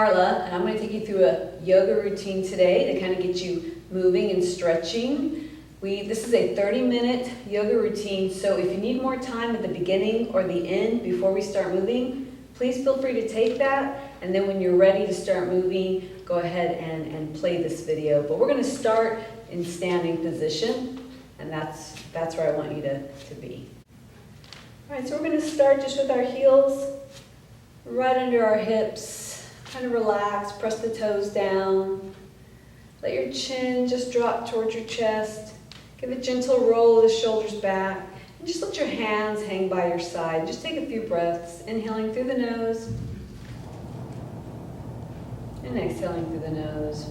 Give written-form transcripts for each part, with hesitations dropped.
Karla, and I'm going to take you through a yoga routine today to kind of get you moving and stretching. This is a 30-minute yoga routine, so if you need more time at the beginning or the end before we start moving, please feel free to take that, and then when you're ready to start moving, go ahead and play this video. But we're going to start in standing position, and that's where I want you to be. All right, so we're going to start just with our heels right under our hips. Kind of relax, press the toes down. Let your chin just drop towards your chest. Give a gentle roll of the shoulders back. And just let your hands hang by your side. Just take a few breaths, inhaling through the nose and exhaling through the nose.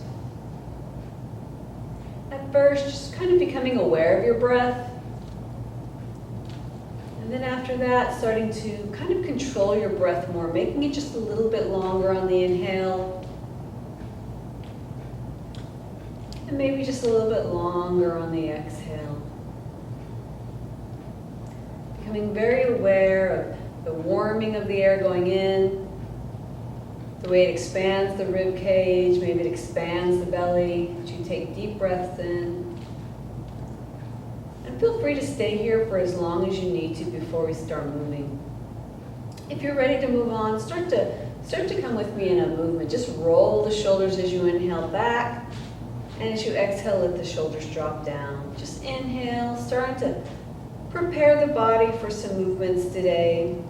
At first, just kind of becoming aware of your breath. And then after that, starting to kind of control your breath more, making it just a little bit longer on the inhale. And maybe just a little bit longer on the exhale. Becoming very aware of the warming of the air going in, the way it expands the rib cage, maybe it expands the belly as you take deep breaths in. And feel free to stay here for as long as you need to before we start moving. If you're ready to move on, start to come with me in a movement. Just roll the shoulders as you inhale back, and as you exhale, let the shoulders drop down. Just inhale, starting to prepare the body for some movements today.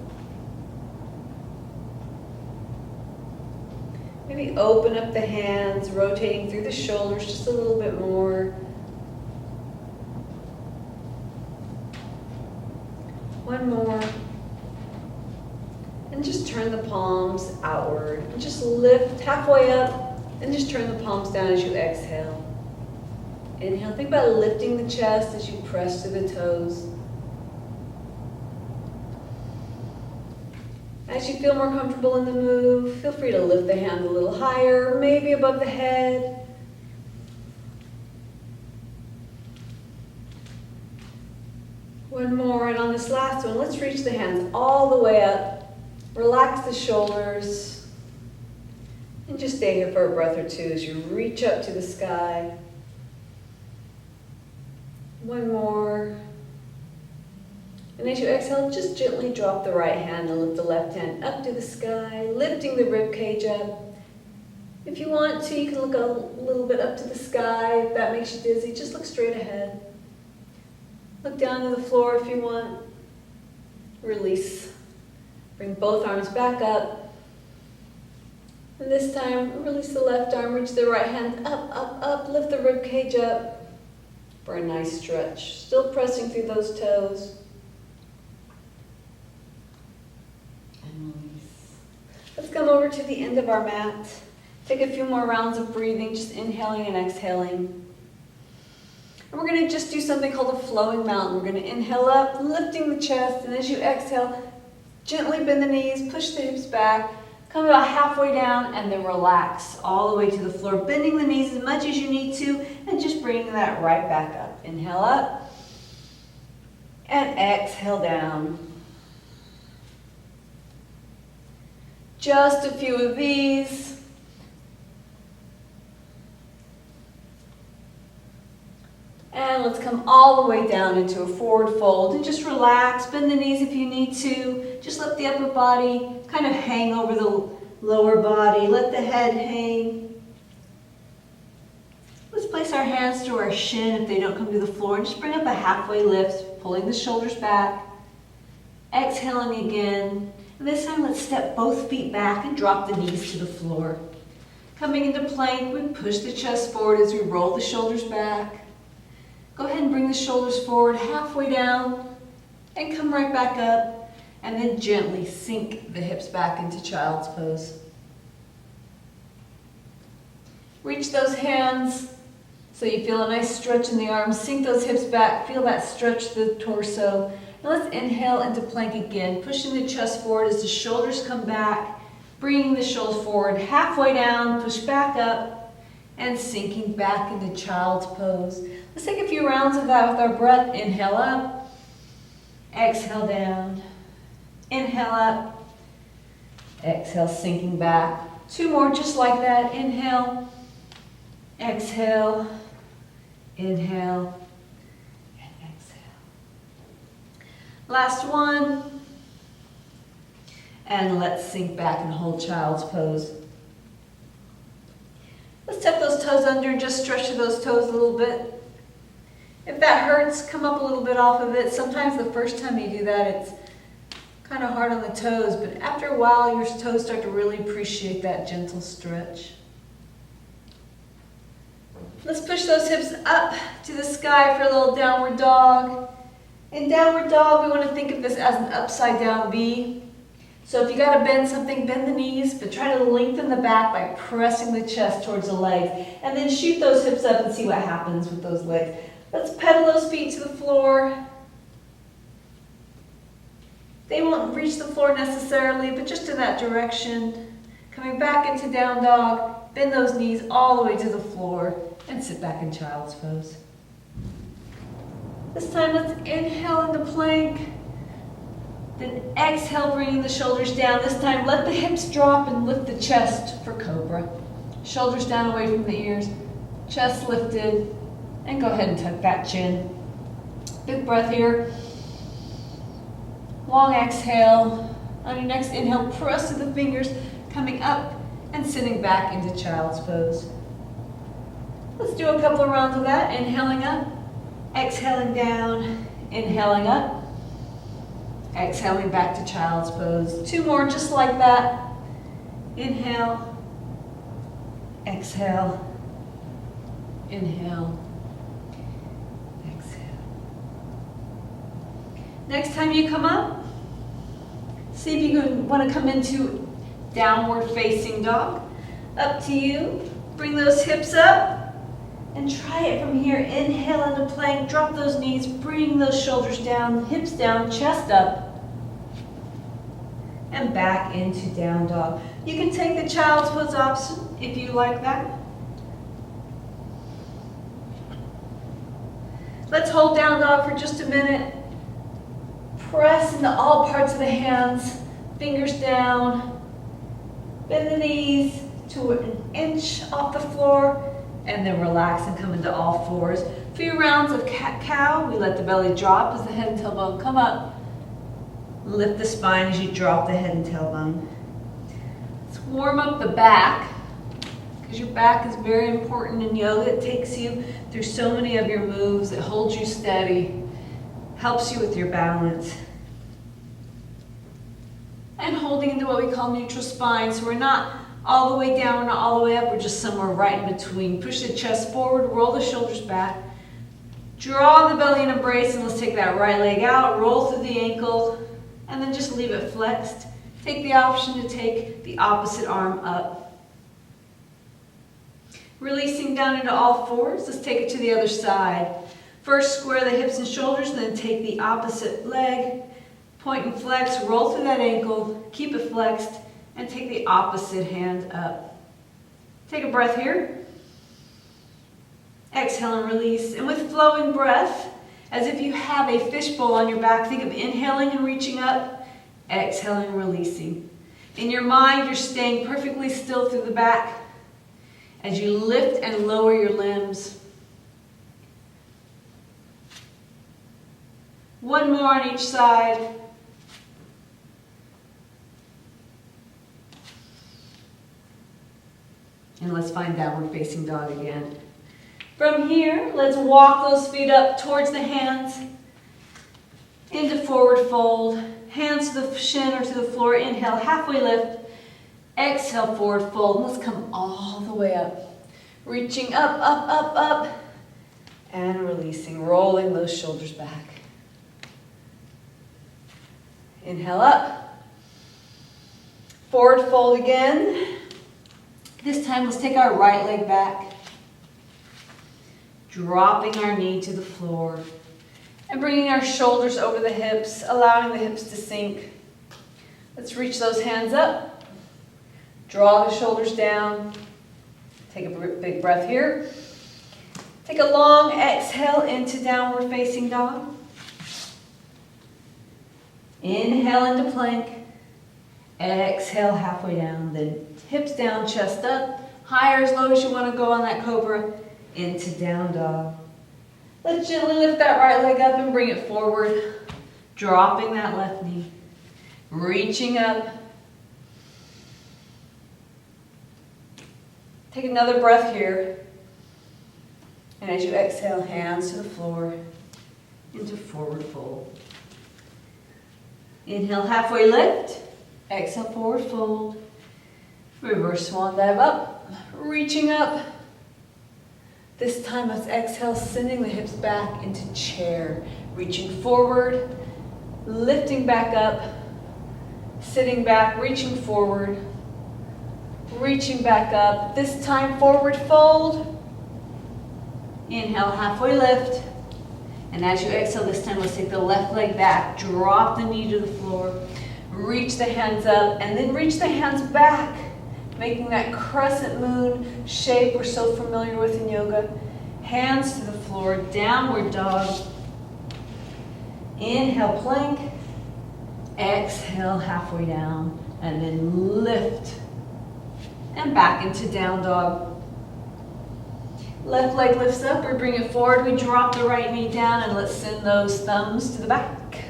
Maybe open up the hands, rotating through the shoulders just a little bit more. One more. And just turn the palms outward. And just lift halfway up and just turn the palms down as you exhale. Inhale. Think about lifting the chest as you press to the toes. As you feel more comfortable in the move, feel free to lift the hands a little higher, maybe above the head. One more, and on this last one, let's reach the hands all the way up. Relax the shoulders. And just stay here for a breath or two as you reach up to the sky. One more. And as you exhale, just gently drop the right hand and lift the left hand up to the sky, lifting the rib cage up. If you want to, you can look a little bit up to the sky. If that makes you dizzy, just look straight ahead. Look down to the floor if you want. Release. Bring both arms back up. And this time, release the left arm, reach the right hand up, up, up. Lift the rib cage up for a nice stretch. Still pressing through those toes. And release. Let's come over to the end of our mat. Take a few more rounds of breathing, just inhaling and exhaling. And we're going to just do something called a flowing mountain. We're going to inhale up, lifting the chest, and as you exhale, gently bend the knees, push the hips back, come about halfway down, and then relax all the way to the floor, bending the knees as much as you need to, and just bringing that right back up. Inhale up, and exhale down. Just a few of these. And let's come all the way down into a forward fold and just relax, bend the knees if you need to. Just let the upper body kind of hang over the lower body. Let the head hang. Let's place our hands to our shin if they don't come to the floor and just bring up a halfway lift, pulling the shoulders back. Exhaling again. And this time let's step both feet back and drop the knees to the floor. Coming into plank, we push the chest forward as we roll the shoulders back. Go ahead and bring the shoulders forward halfway down and come right back up, and then gently sink the hips back into child's pose. Reach those hands so you feel a nice stretch in the arms. Sink those hips back, feel that stretch to the torso. And let's inhale into plank again, pushing the chest forward as the shoulders come back, bringing the shoulders forward halfway down, push back up, and sinking back into child's pose. Let's take a few rounds of that with our breath. Inhale up, exhale down, inhale up, exhale sinking back, 2 more just like that. Inhale, exhale, inhale, and exhale. Last one. And let's sink back and hold child's pose. Let's tuck those toes under and just stretch those toes a little bit. If that hurts, come up a little bit off of it. Sometimes the first time you do that, it's kind of hard on the toes, but after a while, your toes start to really appreciate that gentle stretch. Let's push those hips up to the sky for a little downward dog. In downward dog, we want to think of this as an upside down V. So if you got to bend something, bend the knees, but try to lengthen the back by pressing the chest towards the legs. And then shoot those hips up and see what happens with those legs. Let's pedal those feet to the floor. They won't reach the floor necessarily, but just in that direction. Coming back into down dog, bend those knees all the way to the floor and sit back in child's pose. This time let's inhale into plank. Then exhale, bringing the shoulders down. This time, let the hips drop and lift the chest for cobra. Shoulders down away from the ears, chest lifted, and go ahead and tuck that chin. Big breath here. Long exhale. On your next inhale, press to the fingers, coming up and sitting back into child's pose. Let's do a couple of rounds of that. Inhaling up, exhaling down, inhaling up. Exhaling back to child's pose. 2 more just like that. Inhale, exhale, inhale, exhale. Next time you come up, see if you want to come into downward facing dog. Up to you. Bring those hips up and try it from here. Inhale into plank, drop those knees, bring those shoulders down, hips down, chest up, and back into down dog. You can take the child's pose option if you like that. Let's hold down dog for just a minute. Press into all parts of the hands, fingers down. Bend the knees to an inch off the floor, and then relax and come into all fours. A few rounds of cat-cow. We let the belly drop as the head and tailbone come up. Lift the spine as you drop the head and tailbone. Let's warm up the back, because your back is very important in yoga. It takes you through so many of your moves. It holds you steady, helps you with your balance. And holding into what we call neutral spine. So we're not all the way down, we're not all the way up, we're just somewhere right in between. Push the chest forward, roll the shoulders back. Draw the belly in a brace, and let's take that right leg out, roll through the ankle, and then just leave it flexed. Take the option to take the opposite arm up. Releasing down into all fours, let's take it to the other side. First, square the hips and shoulders, and then take the opposite leg, point and flex, roll through that ankle, keep it flexed, and take the opposite hand up. Take a breath here. Exhale and release. And with flowing breath, as if you have a fishbowl on your back, think of inhaling and reaching up, exhaling and releasing. In your mind, you're staying perfectly still through the back as you lift and lower your limbs. One more on each side. And let's find downward facing dog again. From here, let's walk those feet up towards the hands, into forward fold, hands to the shin or to the floor. Inhale, halfway lift. Exhale, forward fold. Let's come all the way up. Reaching up, up, up, up, and releasing, rolling those shoulders back. Inhale up. Forward fold again. This time, let's take our right leg back. Dropping our knee to the floor and bringing our shoulders over the hips, allowing the hips to sink. Let's reach those hands up. Draw the shoulders down. Take a big breath here. Take a long exhale into downward facing dog. Inhale into plank. Exhale, halfway down, then hips down, chest up, higher as low as you want to go on that cobra, into down dog. Let's gently lift that right leg up and bring it forward, dropping that left knee, reaching up. Take another breath here, and as you exhale, hands to the floor, into forward fold. Inhale, halfway lift. Exhale, forward fold. Reverse swan dive up, reaching up. This time let's exhale, sending the hips back into chair. Reaching forward, lifting back up, sitting back, reaching forward, reaching back up. This time forward fold. Inhale, halfway lift. And as you exhale this time, let's take the left leg back, drop the knee to the floor, reach the hands up, and then reach the hands back, making that crescent moon shape we're so familiar with in yoga. Hands to the floor, downward dog. Inhale, plank. Exhale, halfway down, and then lift. And back into down dog. Left leg lifts up, we bring it forward, we drop the right knee down, and let's send those thumbs to the back.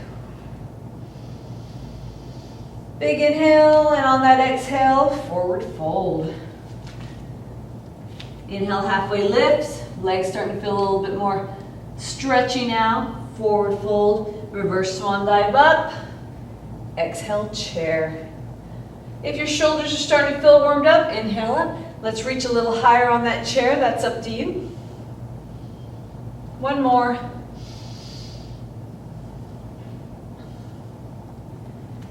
Big inhale, and on that exhale, forward fold. Inhale, halfway lift, legs starting to feel a little bit more stretchy now. Forward fold, reverse swan dive up, exhale, chair. If your shoulders are starting to feel warmed up, inhale up. Let's reach a little higher on that chair, that's up to you. One more.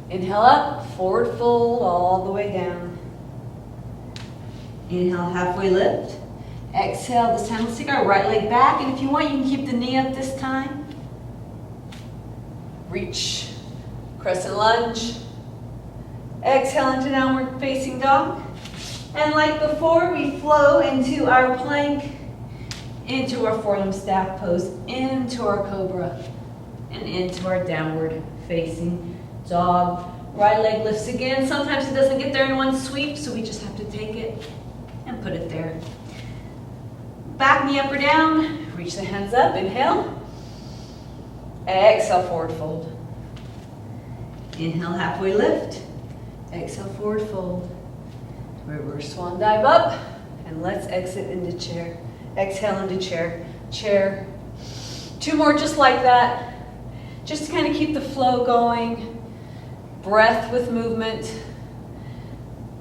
Inhale up, forward fold all the way down. Inhale, halfway lift. Exhale, this time let's take our right leg back, and if you want, you can keep the knee up this time. Reach, crescent lunge. Exhale into downward facing dog. And like before, we flow into our plank, into our forearm staff pose, into our cobra, and into our downward facing dog. Right leg lifts again. Sometimes it doesn't get there in one sweep, so we just have to take it and put it there. Back knee up or down, reach the hands up, inhale. Exhale, forward fold. Inhale, halfway lift. Exhale, forward fold. Reverse swan dive up, and let's exit into chair. Exhale into chair, chair. Two more just like that. Just to kind of keep the flow going. Breath with movement.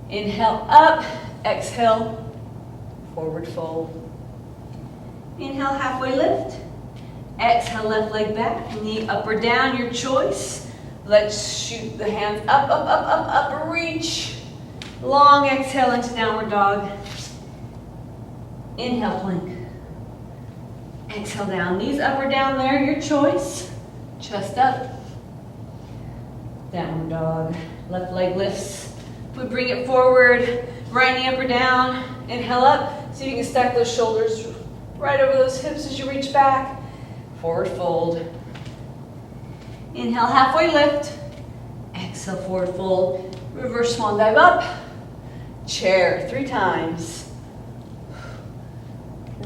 Inhale up, exhale, forward fold. Inhale, halfway lift. Exhale, left leg back, knee up or down, your choice. Let's shoot the hands up, up, up, up, up, reach. Long exhale into downward dog. Inhale, plank. Exhale down, knees up or down there, your choice. Chest up. Downward dog. Left leg lifts. We bring it forward, right knee up or down. Inhale up, see if you can stack those shoulders right over those hips as you reach back. Forward fold. Inhale, halfway lift. Exhale, forward fold. Reverse swan dive up. Chair, 3 times.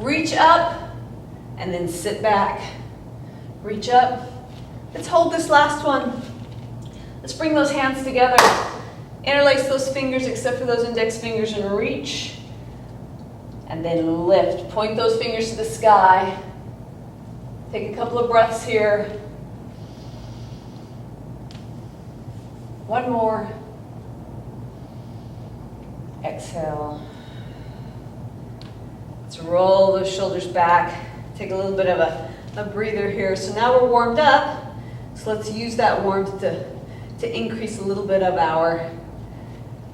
Reach up, and then sit back. Reach up. Let's hold this last one. Let's bring those hands together. Interlace those fingers except for those index fingers and reach. And then lift. Point those fingers to the sky. Take a couple of breaths here. One more. Exhale. Let's roll those shoulders back. Take a little bit of a breather here. So now we're warmed up. So let's use that warmth to increase a little bit of our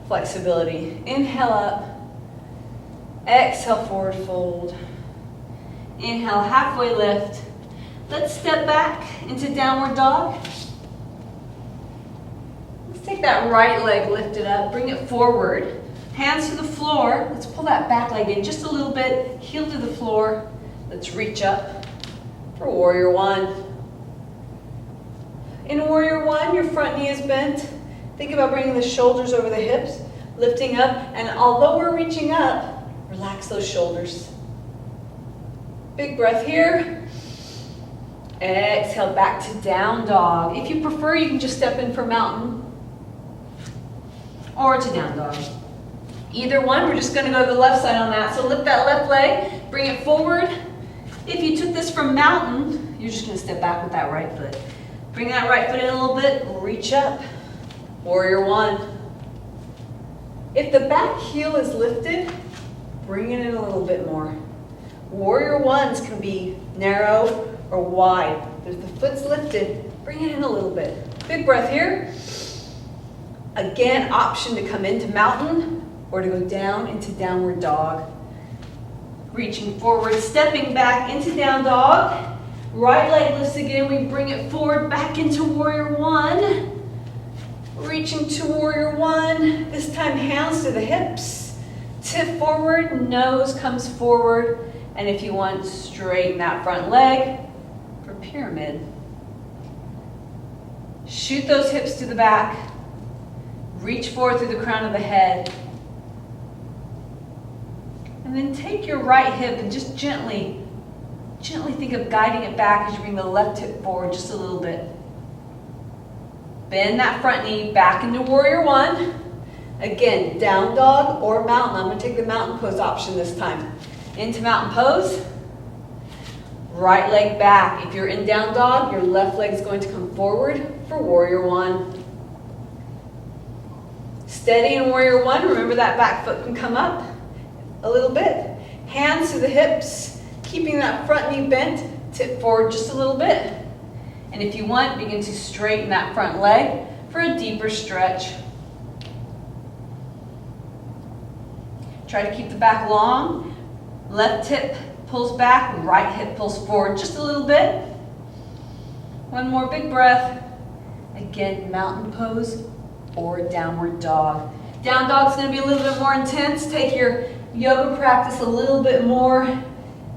flexibility. Inhale up. Exhale, forward fold. Inhale, halfway lift. Let's step back into downward dog. Let's take that right leg lifted up, bring it forward. Hands to the floor. Let's pull that back leg in just a little bit. Heel to the floor. Let's reach up for Warrior One. In Warrior One, your front knee is bent. Think about bringing the shoulders over the hips, lifting up, and although we're reaching up, relax those shoulders. Big breath here. Exhale back to down dog. If you prefer, you can just step in for mountain or to down dog. Either one, we're just gonna go to the left side on that. So lift that left leg, bring it forward. If you took this from mountain, you're just gonna step back with that right foot. Bring that right foot in a little bit, reach up. Warrior one. If the back heel is lifted, bring it in a little bit more. Warrior ones can be narrow or wide. If the foot's lifted, bring it in a little bit. Big breath here. Again, option to come into mountain or to go down into downward dog. Reaching forward, stepping back into down dog. Right leg lifts again, we bring it forward, back into warrior one. Reaching to warrior one. This time hands to the hips. Tip forward, nose comes forward. And if you want, straighten that front leg for pyramid. Shoot those hips to the back. Reach forward through the crown of the head. And then take your right hip and just gently think of guiding it back as you bring the left hip forward just a little bit. Bend that front knee back into warrior one. Again, down dog or mountain. I'm going to take the mountain pose option this time. Into mountain pose. Right leg back. If you're in down dog, your left leg is going to come forward for warrior one. Steady in warrior one. Remember that back foot can come up a little bit. Hands to the hips. Keeping that front knee bent. Tip forward just a little bit. And if you want, begin to straighten that front leg for a deeper stretch. Try to keep the back long. Left hip pulls back, right hip pulls forward just a little bit. One more big breath. Again, mountain pose or downward dog. Down dog is going to be a little bit more intense. Take your yoga practice a little bit more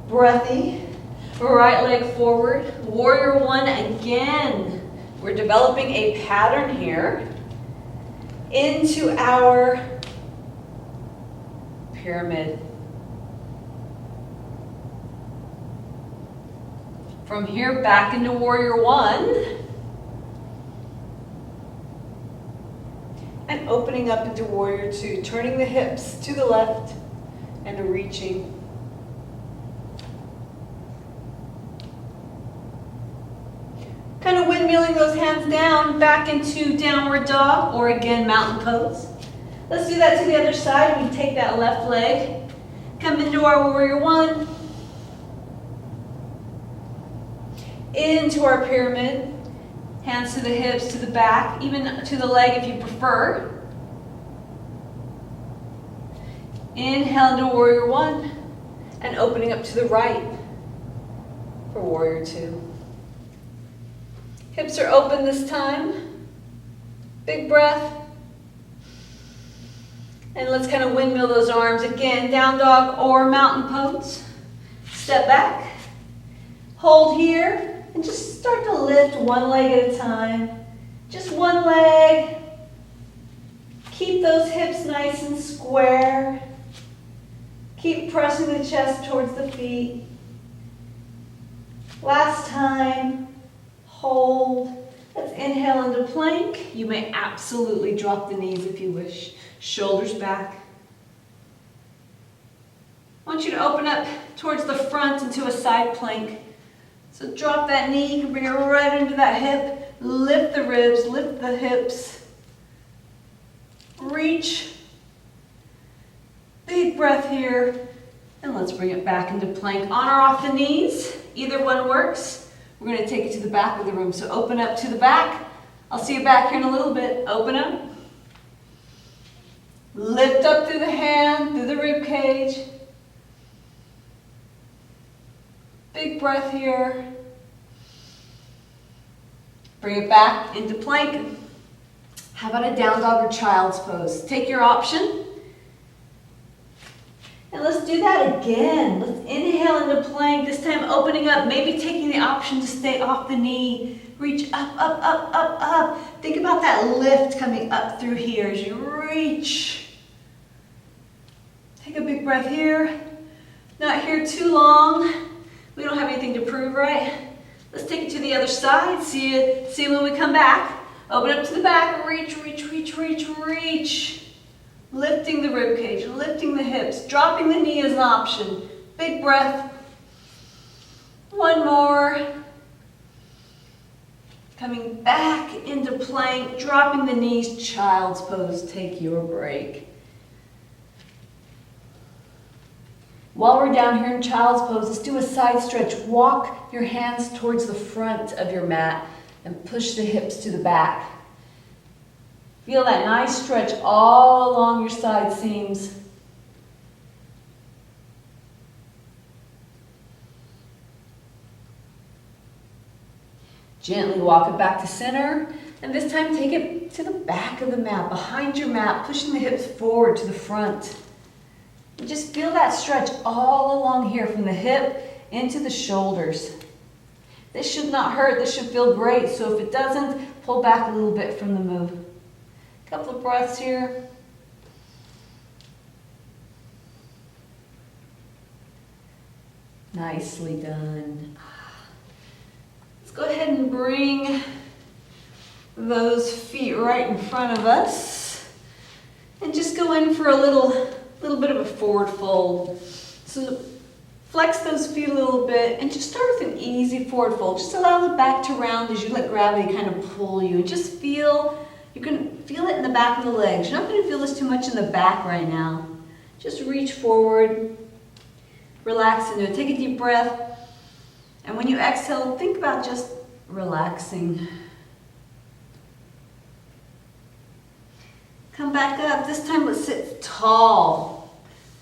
breathy. Right leg forward. Warrior one again. We're developing a pattern here into our pyramid. From here, back into warrior one. And opening up into warrior two. Turning the hips to the left and reaching. Kind of windmilling those hands down, back into downward dog, or again, mountain pose. Let's do that to the other side. We take that left leg, come into our warrior one, into our pyramid, hands to the hips, to the back, even to the leg if you prefer. Inhale into warrior one, and opening up to the right for warrior two. Hips are open this time. Big breath. And let's kind of windmill those arms. Again, down dog or mountain pose. Step back. Hold here. And just start to lift one leg at a time. Just one leg. Keep those hips nice and square. Keep pressing the chest towards the feet. Last time. Hold. Let's inhale into plank. You may absolutely drop the knees if you wish. Shoulders back. I want you to open up towards the front into a side plank. So drop that knee, you can bring it right into that hip. Lift the ribs, lift the hips. Reach. Big breath here. And let's bring it back into plank. On or off the knees. Either one works. We're going to take it to the back of the room. So open up to the back. I'll see you back here in a little bit. Open up. Lift up through the hand, through the rib cage. Big breath here. Bring it back into plank. How about a down dog or child's pose? Take your option. And let's do that again. Let's inhale into plank, this time opening up, maybe taking the option to stay off the knee. reach up, up, up, up, up. Think about that lift coming up through here as you reach. Take a big breath here. Not here too long. We don't have anything to prove, right? Let's take it to the other side. See when we come back. Open up to the back, reach, reach, reach, reach, reach. Lifting the rib cage, lifting the hips, dropping the knee as an option. Big breath. One more. Coming back into plank, dropping the knees, child's pose. Take your break. While we're down here in child's pose, let's do a side stretch. Walk your hands towards the front of your mat and push the hips to the back. Feel that nice stretch all along your side seams. Gently walk it back to center, and this time take it to the back of the mat, behind your mat, pushing the hips forward to the front. And just feel that stretch all along here from the hip into the shoulders. This should not hurt, this should feel great, so if it doesn't, pull back a little bit from the move. A couple of breaths here. Nicely done. Let's go ahead and bring those feet right in front of us and just go in for a little bit of a forward fold. So flex those feet a little bit and just start with an easy forward fold. Just allow the back to round as you let gravity kind of pull you, and just feel, you can feel it in the back of the legs. You're not going to feel this too much in the back right now. Just reach forward, relax into it. Take a deep breath, and when you exhale, think about just relaxing. Come back up. This time let's sit tall.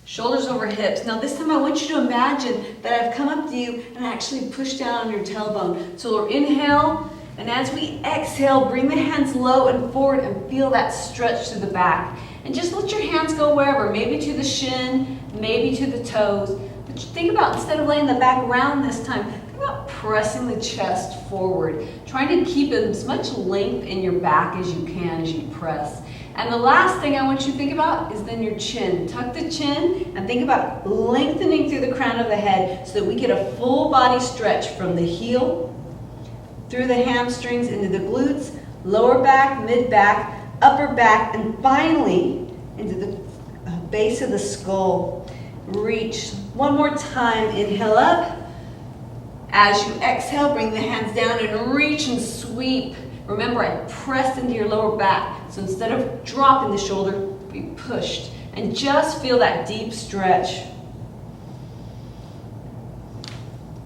Shoulders over hips. Now this time I want you to imagine that I've come up to you and actually push down on your tailbone. So we'll inhale, and as we exhale, bring the hands low and forward and feel that stretch to the back. And just let your hands go wherever, maybe to the shin, maybe to the toes. But think about, instead of laying the back round this time, think about pressing the chest forward, trying to keep as much length in your back as you can as you press. And the last thing I want you to think about is then your chin. Tuck the chin and think about lengthening through the crown of the head so that we get a full body stretch from the heel, through the hamstrings into the glutes, lower back, mid back, upper back, and finally into the base of the skull. Reach. One more time. Inhale up. As you exhale, bring the hands down and reach and sweep. Remember, I pressed into your lower back. So instead of dropping the shoulder, be pushed. And just feel that deep stretch.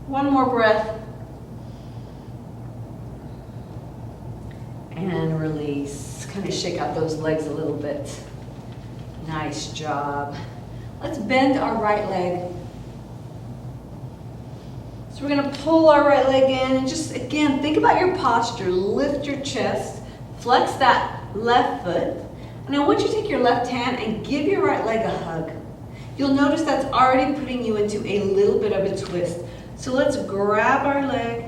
One more breath. And release. Kind of shake out those legs a little bit. Nice job. Let's bend our right leg. So we're going to pull our right leg in and just, again, think about your posture. Lift your chest. Flex that left foot. And I want you to take your left hand and give your right leg a hug. You'll notice that's already putting you into a little bit of a twist. So let's grab our leg,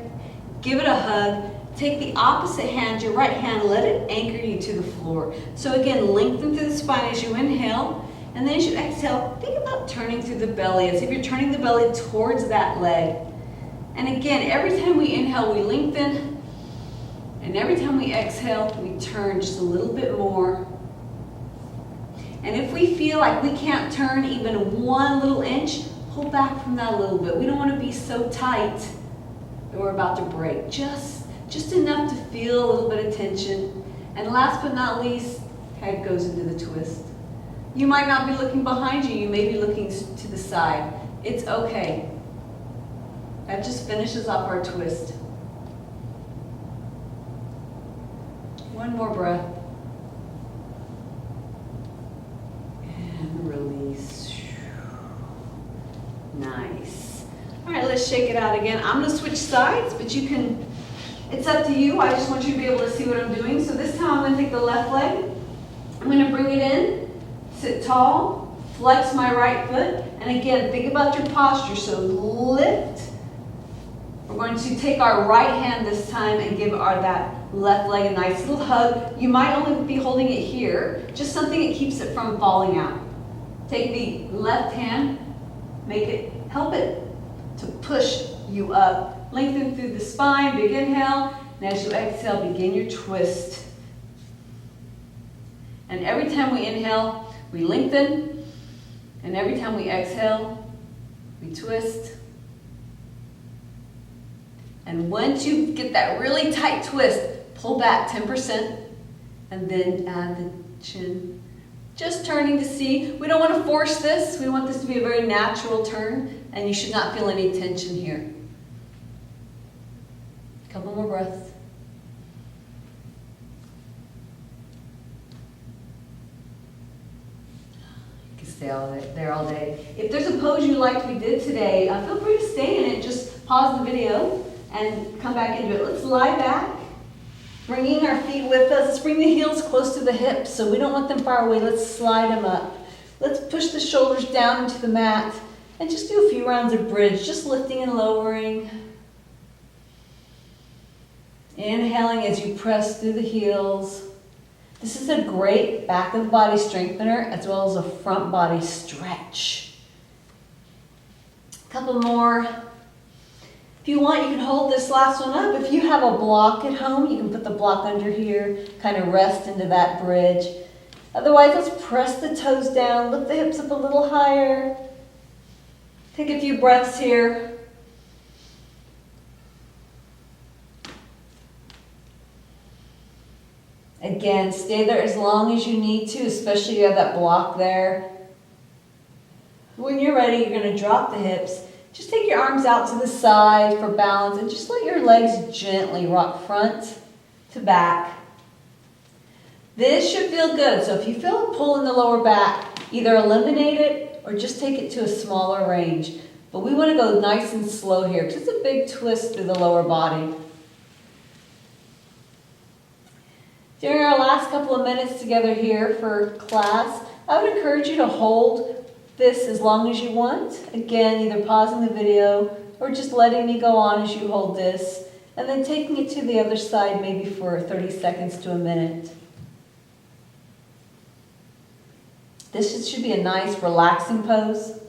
give it a hug. Take the opposite hand, your right hand, let it anchor you to the floor. So again, lengthen through the spine as you inhale. And then as you exhale, think about turning through the belly, as if you're turning the belly towards that leg. And again, every time we inhale, we lengthen. And every time we exhale, we turn just a little bit more. And if we feel like we can't turn even one little inch, pull back from that a little bit. We don't want to be so tight that we're about to break. Just enough to feel a little bit of tension. And last but not least, head goes into the twist. You might not be looking behind you. You may be looking to the side. It's okay. That just finishes up our twist. One more breath. And release. Nice. All right, let's shake it out again. I'm going to switch sides, but you can, it's up to you. I just want you to be able to see what I'm doing. So this time I'm going to take the left leg. I'm going to bring it in, sit tall, flex my right foot, and again, think about your posture. So lift We're going to take our right hand this time and give that left leg a nice little hug. You might only be holding it here, just something that keeps it from falling out. Take the left hand, help it to push you up. Lengthen through the spine, big inhale, and as you exhale, begin your twist. And every time we inhale, we lengthen, and every time we exhale, we twist. And once you get that really tight twist, pull back 10%, and then add the chin. Just turning to see. We don't want to force this. We want this to be a very natural turn, and you should not feel any tension here. A couple more breaths. You can stay there all day. If there's a pose you liked we did today, feel free to stay in it. Just pause the video and come back into it. Let's lie back, bringing our feet with us. Let's bring the heels close to the hips, so we don't want them far away. Let's slide them up. Let's push the shoulders down into the mat and just do a few rounds of bridge, just lifting and lowering. Inhaling as you press through the heels. This is a great back of the body strengthener as well as a front body stretch. A couple more. If you want, you can hold this last one up. If you have a block at home, you can put the block under here, kind of rest into that bridge. Otherwise, let's press the toes down, lift the hips up a little higher. Take a few breaths here. Again, stay there as long as you need to, especially if you have that block there. When you're ready, you're going to drop the hips. Just take your arms out to the side for balance and just let your legs gently rock front to back. This should feel good. So if you feel a pull in the lower back, either eliminate it or just take it to a smaller range. But we want to go nice and slow here because it's a big twist through the lower body. During our last couple of minutes together here for class, I would encourage you to hold this as long as you want. Again, either pausing the video or just letting me go on as you hold this, and then taking it to the other side maybe for 30 seconds to a minute. This should be a nice relaxing pose.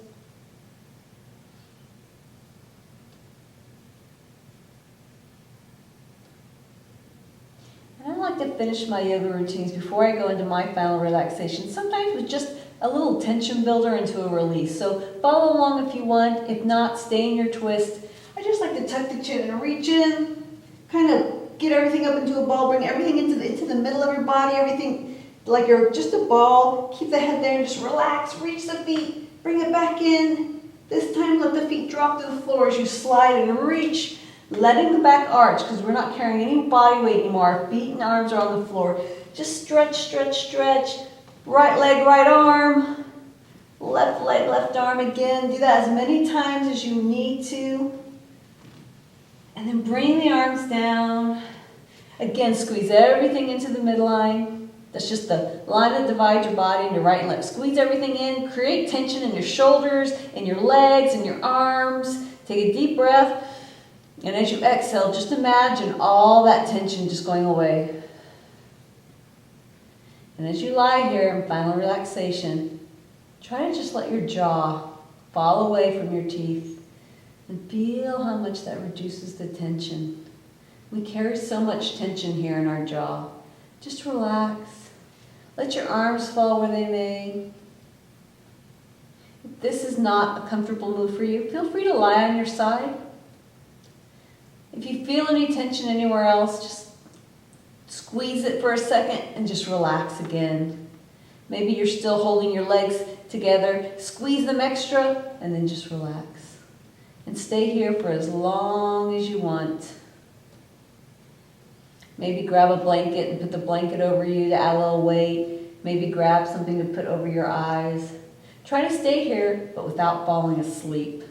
And I like to finish my yoga routines before I go into my final relaxation, sometimes with just a little tension builder into a release. So follow along if you want. If not, stay in your twist. I just like to tuck the chin and reach in, kind of get everything up into a ball, bring everything into the middle of your body, everything like you're just a ball. Keep the head there and just relax. Reach the feet, bring it back in. This time let the feet drop to the floor as you slide and reach, letting the back arch because we're not carrying any body weight anymore. Our feet and arms are on the floor. Just stretch, stretch, stretch. Right leg, right arm, left leg, left arm again. Do that as many times as you need to. And then bring the arms down. Again, squeeze everything into the midline. That's just the line that divides your body into right and left. Squeeze everything in. Create tension in your shoulders, in your legs, in your arms. Take a deep breath. And as you exhale, just imagine all that tension just going away. And as you lie here in final relaxation, try to just let your jaw fall away from your teeth and feel how much that reduces the tension. We carry so much tension here in our jaw. Just relax. Let your arms fall where they may. If this is not a comfortable move for you, feel free to lie on your side. If you feel any tension anywhere else, just squeeze it for a second and just relax again. Maybe you're still holding your legs together. Squeeze them extra and then just relax. And stay here for as long as you want. Maybe grab a blanket and put the blanket over you to add a little weight. Maybe grab something to put over your eyes. Try to stay here, but without falling asleep.